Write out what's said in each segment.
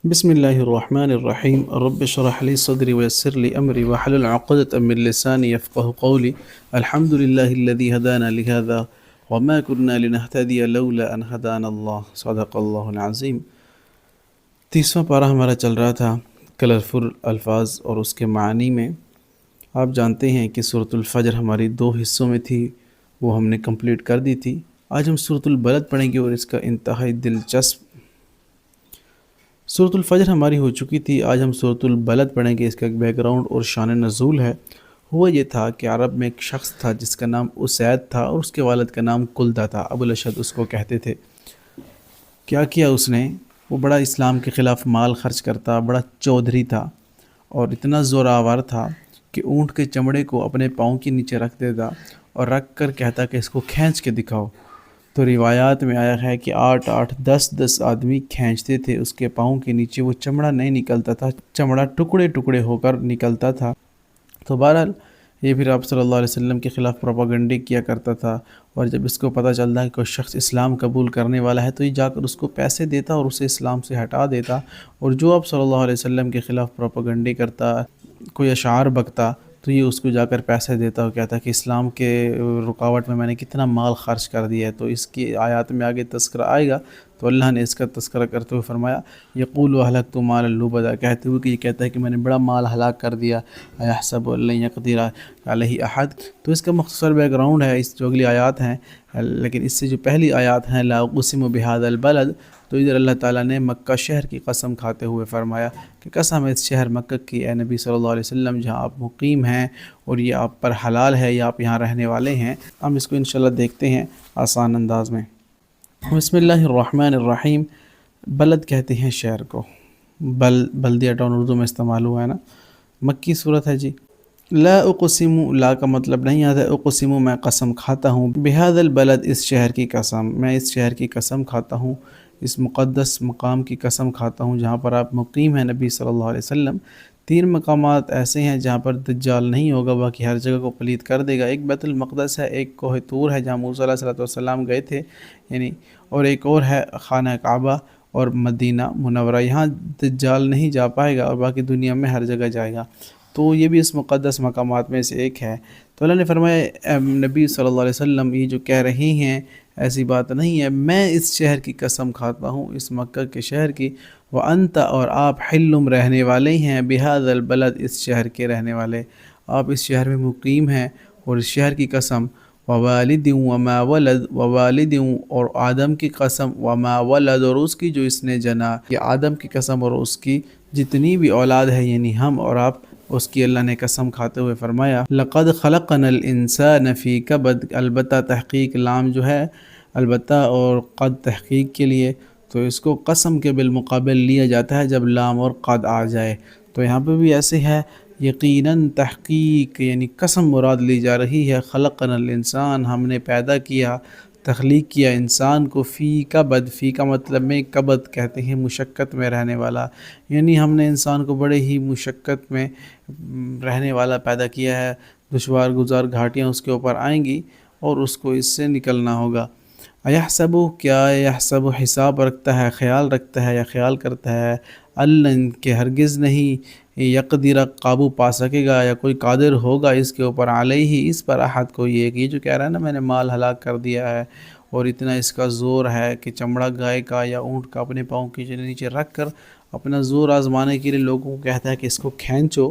بسم الله الرحمن الرحيم رب اشرح لي صدري ويسر لي أمري واحلل عقدة من لساني يفقه قولي. الحمد لله الذي هدانا لهذا وما كنا لنهتدي لولا أن هدانا الله صدق الله العظيم. 30واں پارہ ہمارا چل رہا تھا کلرفل الفاظ اور اس کے معانی میں. آپ جانتے ہیں کہ سورۃ الفجر ہماری 2 حصوں میں تھی، وہ ہم نے کمپلیٹ کر دی تھی. آج ہم سورۃ البلد پڑھیں گے اور اس کا انتہائی دلچسپ. سورۃ الفجر ہماری ہو چکی تھی، آج ہم سورۃ البلد پڑھیں گے. اس کا ایک بیک گراؤنڈ اور شان نزول ہے. ہوا یہ تھا کہ عرب میں ایک شخص تھا جس کا نام اسید تھا اور اس کے والد کا نام کلدہ تھا. ابو الاشد اس کو کہتے تھے. کیا اس نے؟ وہ بڑا اسلام کے خلاف مال خرچ کرتا، بڑا چودھری تھا اور اتنا زورآور تھا کہ اونٹ کے چمڑے کو اپنے پاؤں کے نیچے رکھ دیتا اور رکھ کر کہتا کہ اس کو کھینچ کے دکھاؤ. تو روایات میں آیا ہے کہ 8 10 آدمی کھینچتے تھے اس کے پاؤں کے نیچے، وہ چمڑا نہیں نکلتا تھا، چمڑا ٹکڑے ٹکڑے ہو کر نکلتا تھا. تو بہرحال یہ پھر آپ صلی اللہ علیہ وسلم کے خلاف پروپیگنڈے کیا کرتا تھا، اور جب اس کو پتہ چلتا ہے کہ کوئی شخص اسلام قبول کرنے والا ہے تو یہ جا کر اس کو پیسے دیتا اور اسے اسلام سے ہٹا دیتا. اور جو آپ صلی اللہ علیہ وسلم کے خلاف پروپیگنڈے کرتا، کوئی اشعار بکتا، تو یہ اس کو جا کر پیسے دیتا اور کہتا کہ اسلام کے رکاوٹ میں نے کتنا مال خرچ کر دیا ہے. تو اس کی آیات میں آگے تذکرہ آئے گا. تو اللہ نے اس کا تذکرہ کرتے ہوئے فرمایا یقول اہلکت مالا لبدا، کہتے ہوئے کہ یہ کہتا ہے کہ میں نے بڑا مال ہلاک کر دیا. ایحسب ان لن یقدر علیہ احد. تو اس کا مختصر بیک گراؤنڈ ہے اس جو اگلی آیات ہیں، لیکن اس سے جو پہلی آیات ہیں لا اقسم بہذا البلد، تو ادھر اللہ تعالیٰ نے مکہ شہر کی قسم کھاتے ہوئے فرمایا کہ قسم ہے اس شہر مکہ کی اے نبی صلی اللہ علیہ وسلم جہاں آپ مقیم ہیں اور یہ آپ پر حلال ہے یا آپ یہاں رہنے والے ہیں. ہم اس کو انشاءاللہ دیکھتے ہیں آسان انداز میں. بسم اللہ الرحمن الرحیم. بلد کہتے ہیں شہر کو، بلدیہ ٹاؤن اردو میں استعمال ہوا ہے نا. مکی صورت ہے جی. لا اقسم، لا کا مطلب نہیں آتا. اقسم میں قسم کھاتا ہوں، بہذا البلد اس شہر کی قسم، میں اس شہر کی قسم کھاتا ہوں، اس مقدس مقام کی قسم کھاتا ہوں جہاں پر آپ مقیم ہیں نبی صلی اللہ علیہ وسلم. 3 مقامات ایسے ہیں جہاں پر دجال نہیں ہوگا، باقی ہر جگہ کو پلید کر دے گا. ایک بیت المقدس ہے، ایک کوہ طور ہے جہاں موسیٰ علیہ السلام گئے تھے یعنی، اور ایک اور ہے خانہ کعبہ اور مدینہ منورہ. یہاں دجال نہیں جا پائے گا اور باقی دنیا میں ہر جگہ جائے گا. تو یہ بھی اس مقدس مقامات میں سے ایک ہے. تو اللہ نے فرمایا اے نبی صلی اللہ علیہ وسلم یہ جو کہہ رہی ہیں ایسی بات نہیں ہے، میں اس شہر کی قسم کھاتا ہوں، اس مکہ کے شہر کی. وَأَنْتَ اور آپ حلم رہنے والے ہیں، بِهَذَا الْبَلَدِ اس شہر کے رہنے والے، آپ اس شہر میں مقیم ہیں. اور اس شہر کی قسم وَوَالِدٍ وَمَا وَلَدٍ، وَوَالِدٍ اور آدم کی قسم، وَمَا وَلَدٍ اور اس کی جو اس نے جنا. یہ آدم کی قسم اور اس کی جتنی بھی اولاد ہے یعنی ہم اور آپ، اس کی اللہ نے قسم کھاتے ہوئے فرمایا لَقَدْ خَلَقْنَا الْإِنسَانَ فِي كَبَدٍ. البتہ تحقیق لام جو ہے البتہ اور قد تحقیق کے لیے، تو اس کو قسم کے بالمقابل لیا جاتا ہے جب لام اور قد آ جائے. تو یہاں پہ بھی ایسے ہے، یقیناً تحقیق یعنی قسم مراد لی جا رہی ہے. خلقنا الانسان ہم نے پیدا کیا، تخلیق کیا انسان کو، فی کبد، فی کا مطلب میں کبد کہتے ہیں مشقت میں رہنے والا، یعنی ہم نے انسان کو بڑے ہی مشقت میں رہنے والا پیدا کیا ہے. دشوار گزار گھاٹیاں اس کے اوپر آئیں گی اور اس کو اس سے نکلنا ہوگا. ایحسب کیا یحسب حساب رکھتا ہے، خیال رکھتا ہے یا خیال کرتا ہے، اللہ کہ ہرگز نہیں، یقدر قابو پا سکے گا یا کوئی قادر ہوگا اس کے اوپر، علیہ اس پر احد کو. یہ جو کہہ رہا ہے نا میں نے مال ہلاک کر دیا ہے اور اتنا اس کا زور ہے کہ چمڑا گائے کا یا اونٹ کا اپنے پاؤں کے نیچے رکھ کر اپنا زور آزمانے کے لیے لوگوں کو کہتا ہے کہ اس کو کھینچو.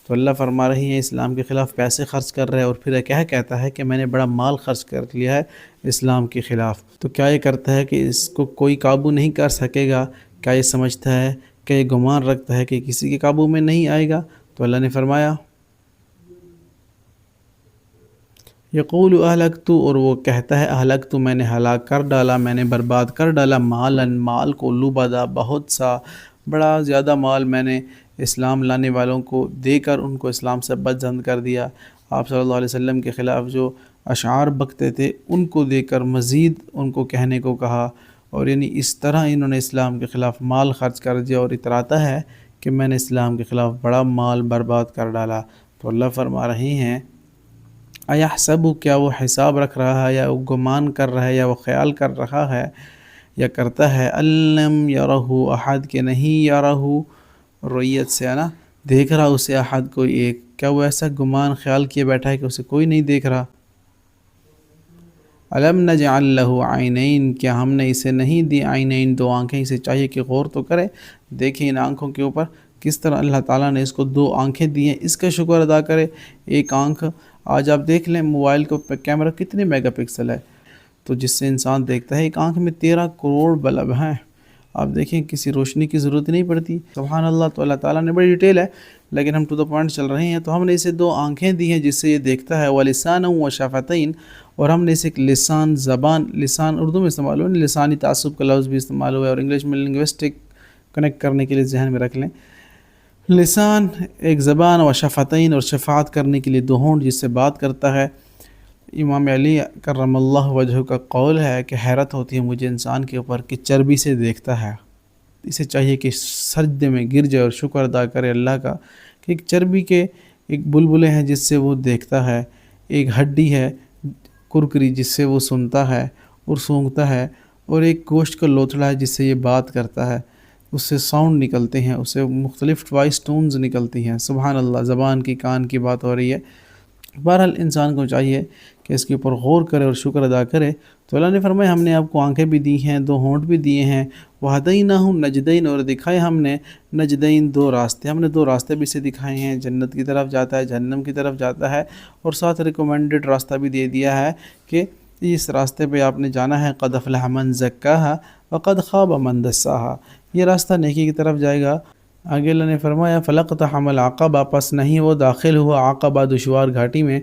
تو اللہ فرما رہی ہیں اسلام کے خلاف پیسے خرچ کر رہے ہیں اور پھر کہتا ہے کہ میں نے بڑا مال خرچ کر لیا ہے اسلام کے خلاف. تو کیا یہ کرتا ہے کہ اس کو کوئی قابو نہیں کر سکے گا؟ کیا یہ سمجھتا ہے کہ یہ گمان رکھتا ہے کہ کسی کے قابو میں نہیں آئے گا؟ تو اللہ نے فرمایا یقول اہلکت، اور وہ کہتا ہے اہلکت میں نے ہلاک کر ڈالا، میں نے برباد کر ڈالا، مالن مال کو، لبدا بہت سا، بڑا زیادہ مال میں نے اسلام لانے والوں کو دے کر ان کو اسلام سے بدظن کر دیا. آپ صلی اللہ علیہ وسلم کے خلاف جو اشعار بکتے تھے ان کو دے کر مزید ان کو کہنے کو کہا، اور یعنی اس طرح انہوں نے اسلام کے خلاف مال خرچ کر دیا اور اتراتا ہے کہ میں نے اسلام کے خلاف بڑا مال برباد کر ڈالا. تو اللہ فرما رہے ہیں ایحسب کیا وہ حساب رکھ رہا ہے یا وہ گمان کر رہا ہے یا وہ خیال کر رہا ہے، یا کرتا ہے الم یرہ احد کہ نہیں یرہ رویت سے ہے نا دیکھ رہا اسے احد کوئی ایک، کیا وہ ایسا گمان خیال کیے بیٹھا ہے کہ اسے کوئی نہیں دیکھ رہا؟ علم نجعل لہ عینین، کیا ہم نے اسے نہیں دی عینین دو آنکھیں؟ اسے چاہیے کہ غور تو کرے، دیکھیں ان آنکھوں کے اوپر کس طرح اللہ تعالیٰ نے اس کو دو آنکھیں دی ہیں، اس کا شکر ادا کرے۔ ایک آنکھ، آج آپ دیکھ لیں موبائل کو کیمرہ کتنے میگا پکسل ہے، تو جس سے انسان دیکھتا ہے ایک آنکھ میں 13 کروڑ بلب ہیں۔ آپ دیکھیں کسی روشنی کی ضرورت نہیں پڑتی، سبحان اللہ۔ تو اللہ تعالیٰ نے بڑی ڈیٹیل ہے، لیکن ہم ٹو دا پوائنٹ چل رہے ہیں۔ تو ہم نے اسے دو آنکھیں دی ہیں جس سے یہ دیکھتا ہے، وَلِسَانًا وَشَفَتَيْن، اور ہم نے اسے ایک لسان، زبان، لسان اردو میں استعمال ہوا، لسانی تعصب کا لفظ بھی استعمال ہوا ہے، اور انگلش میں لنگوسٹک کنیکٹ کرنے کے لیے ذہن میں رکھ لیں، لسان ایک زبان، و شفتین اور شفاعت کرنے کے لیے دو ہونٹ جس سے بات کرتا ہے۔ امام علی کرم اللہ وجہ کا قول ہے کہ حیرت ہوتی ہے مجھے انسان کے اوپر کہ چربی سے دیکھتا ہے، اسے چاہیے کہ سجدے میں گر جائے اور شکر ادا کرے اللہ کا کہ ایک چربی کے ایک بلبلے ہیں جس سے وہ دیکھتا ہے، ایک ہڈی ہے کرکری جس سے وہ سنتا ہے اور سونگھتا ہے، اور ایک گوشت کا لوتھڑا ہے جس سے یہ بات کرتا ہے، اس سے ساؤنڈ نکلتے ہیں، اس سے مختلف وائس ٹونز نکلتی ہیں، سبحان اللہ، زبان کی کان کی بات ہو رہی ہے۔ بہرحال انسان کو چاہیے کہ اس کے اوپر غور کرے اور شکر ادا کرے۔ تو اللہ نے فرمایا ہم نے آپ کو آنکھیں بھی دی ہیں، دو ہونٹ بھی دیے ہیں، وَهَدَيْنَاهُ النَّجْدَيْنِ، اور دکھائے ہم نے نجدین دو راستے، ہم نے دو راستے بھی اسے دکھائے ہیں، جنت کی طرف جاتا ہے، جہنم کی طرف جاتا ہے، اور ساتھ ریکمینڈڈ راستہ بھی دے دیا ہے کہ اس راستے پہ آپ نے جانا ہے، قَدْ أَفْلَحَ مَنْ زَكَّاهَا وَقَدْ خَابَ مَنْ دَسَّاهَا، یہ راستہ نیکی کی طرف جائے گا۔ آگے اللہ نے فرمایا فَلَقْتَحَمَ الْعَقَبَةَ، پس نہیں وہ داخل ہوا عقبہ دشوار گھاٹی میں،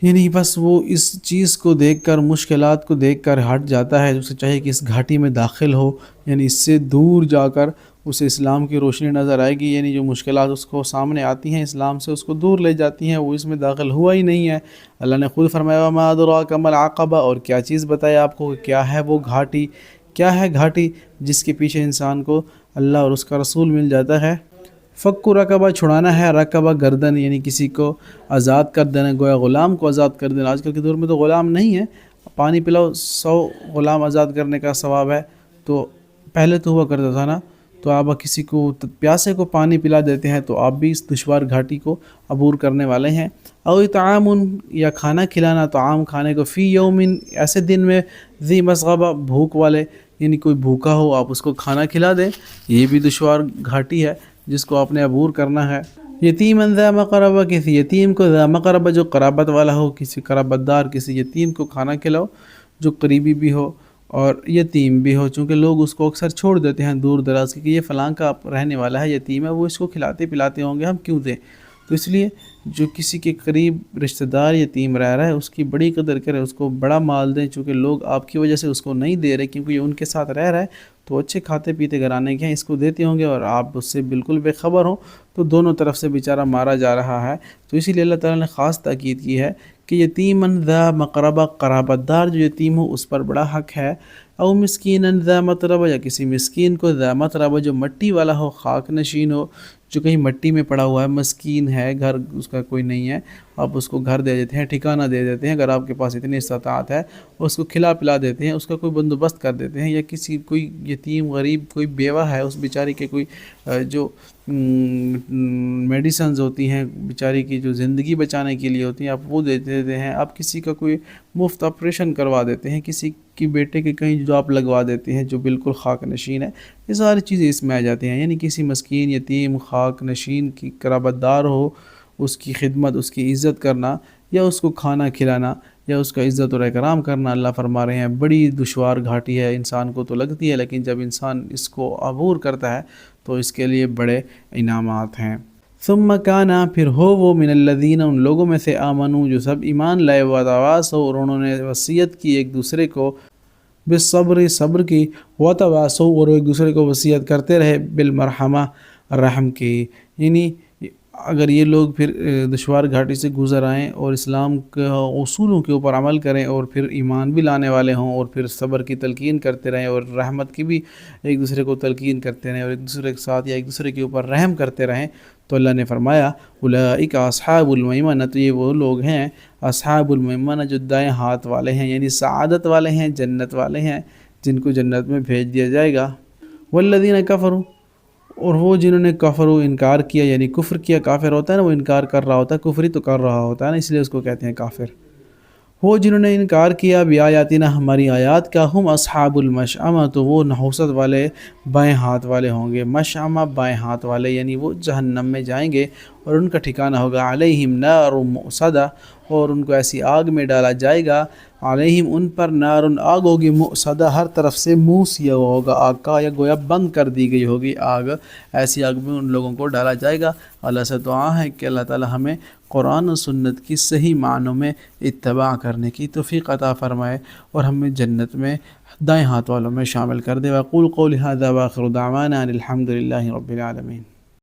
یعنی بس وہ اس چیز کو دیکھ کر، مشکلات کو دیکھ کر ہٹ جاتا ہے، اسے چاہیے کہ اس گھاٹی میں داخل ہو، یعنی اس سے دور جا کر اسے اسلام کی روشنی نظر آئے گی، یعنی جو مشکلات اس کو سامنے آتی ہیں اسلام سے اس کو دور لے جاتی ہیں، وہ اس میں داخل ہوا ہی نہیں ہے۔ اللہ نے خود فرمایا وَمَا أَدْرَاكَ مَا الْعَقَبَةُ، اور کیا چیز بتائے آپ کو کہ کیا ہے وہ گھاٹی، کیا ہے گھاٹی جس کے پیچھے انسان کو اللہ اور اس کا رسول مل جاتا ہے۔ فک رقبہ، چھڑانا ہے، رقبہ گردن، یعنی کسی کو آزاد کر دینا، گویا غلام کو آزاد کر دینا۔ آج کل کے دور میں تو غلام نہیں ہے، پانی پلاؤ 100 غلام آزاد کرنے کا ثواب ہے، تو پہلے تو ہوا کرتا تھا نا، تو آپ کسی کو پیاسے کو پانی پلا دیتے ہیں تو آپ بھی اس دشوار گھاٹی کو عبور کرنے والے ہیں۔ او اطعام، یا کھانا کھلانا، طعام کھانے کو، فی یومن، ایسے دن میں، ذی مسغبہ، بھوک والے، یعنی کوئی بھوکا ہو آپ اس کو کھانا کھلا دیں، یہ بھی دشوار گھاٹی ہے جس کو آپ نے عبور کرنا ہے۔ یتیماً ذا مقربہ، کسی یتیم کو، ذا مقربہ جو قرابت والا ہو، کسی قرابت دار کسی یتیم کو کھانا کھلاؤ جو قریبی بھی ہو اور یتیم بھی ہو، چونکہ لوگ اس کو اکثر چھوڑ دیتے ہیں دور دراز کی کہ یہ فلاں کا رہنے والا ہے، یتیم ہے، وہ اس کو کھلاتے پلاتے ہوں گے، ہم کیوں دیں؟ تو اس لیے جو کسی کے قریب رشتہ دار یتیم رہ رہا ہے اس کی بڑی قدر کرے، اس کو بڑا مال دیں، چونکہ لوگ آپ کی وجہ سے اس کو نہیں دے رہے کیونکہ یہ ان کے ساتھ رہ رہا ہے، تو اچھے کھاتے پیتے گھرانے کے ہیں، اس کو دیتے ہوں گے اور آپ اس سے بالکل بے خبر ہوں، تو دونوں طرف سے بیچارہ مارا جا رہا ہے۔ تو اسی لیے اللہ تعالیٰ نے خاص تاکید کی ہے کہ یتیماً ذا مقربہ، قرابت دار جو یتیم ہو اس پر بڑا حق ہے، او مسکیناً ذا متربہ، یا کسی مسکین کو، ذا متربہ جو مٹی والا ہو، خاک نشین ہو، جو کہیں مٹی میں پڑا ہوا ہے، مسکین ہے، گھر اس کا کوئی نہیں ہے، آپ اس کو گھر دے دیتے ہیں، ٹھکانہ دے دیتے ہیں، اگر آپ کے پاس اتنی استطاعت ہے، اس کو کھلا پلا دیتے ہیں، اس کا کوئی بندوبست کر دیتے ہیں، یا کسی کوئی یتیم غریب کوئی بیوہ ہے اس بیچاری کے کوئی جو میڈیسنز ہوتی ہیں بیچاری کی جو زندگی بچانے کے لیے ہوتی ہیں، آپ وہ دے دیتے ہیں، آپ کسی کا کوئی مفت آپریشن کروا دیتے ہیں، کسی کی بیٹے کے کہیں جو آپ لگوا دیتے ہیں جو بالکل خاک نشین ہے، یہ ساری چیزیں اس میں آ جاتی ہیں، یعنی کسی مسکین یتیم خاک نشین کی قرابت دار ہو، اس کی خدمت، اس کی عزت کرنا، یا اس کو کھانا کھلانا، یا اس کا عزت اور اکرام کرنا، اللہ فرما رہے ہیں بڑی دشوار گھاٹی ہے، انسان کو تو لگتی ہے لیکن جب انسان اس کو عبور کرتا ہے تو اس کے لیے بڑے انعامات ہیں۔ ثم کانا، پھر ہو وہ، من الذین، ان لوگوں میں سے، آمنو جو سب ایمان لائے، وتواصوا، اور انہوں نے وصیت کی ایک دوسرے کو، بالصبر، صبر کی، وتواصوا، اور ایک دوسرے کو وصیت کرتے رہے، بالمرحمہ، رحم کی، یعنی اگر یہ لوگ پھر دشوار گھاٹی سے گزر آئیں اور اسلام کے اصولوں کے اوپر عمل کریں اور پھر ایمان بھی لانے والے ہوں اور پھر صبر کی تلقین کرتے رہیں اور رحمت کی بھی ایک دوسرے کو تلقین کرتے رہیں اور ایک دوسرے کے ساتھ یا ایک دوسرے کے اوپر رحم کرتے رہیں، تو اللہ نے فرمایا اولئک اصحاب المیمنہ، تو یہ وہ لوگ ہیں اصحاب المیمنہ جو دائیں ہاتھ والے ہیں، یعنی سعادت والے ہیں، جنت والے ہیں، جن کو جنت میں بھیج دیا جائے گا۔ والذین کفروا، اور وہ جنہوں نے کفر و انکار کیا، یعنی کفر کیا، کافر ہوتا ہے نا، وہ انکار کر رہا ہوتا ہے، کفر ہی تو کر رہا ہوتا ہے نا، اس لیے اس کو کہتے ہیں کافر۔ وہ جنہوں نے انکار کیا بیایاتنا، ہماری آیات کا، ہم اصحاب المشأمہ، تو وہ نحوست والے بائیں ہاتھ والے ہوں گے۔ مشأمہ بائیں ہاتھ والے، یعنی وہ جہنم میں جائیں گے اور ان کا ٹھکانہ ہوگا علیہم نار مؤصدہ، اور ان کو ایسی آگ میں ڈالا جائے گا، علیہم ان پر نار آگ ہوگی، مؤصدہ ہر طرف سے منہ سیا ہوا ہوگا آگ کا، یا گویا بند کر دی گئی ہوگی آگ، ایسی آگ میں ان لوگوں کو ڈالا جائے گا۔ اللہ سے دعا ہے کہ اللہ تعالی ہمیں قرآن و سنت کی صحیح معنوں میں اتباع کرنے کی توفیق عطا فرمائے اور ہمیں جنت میں دائیں ہاتھ والوں میں شامل کر دے۔ وَأَقُولُ قَوْلِي هَٰذَا وَآخِرُ دَعْوَانَا أَنِ الْحَمْدُ لِلَّهِ رَبِّ الْعَالَمِينَ۔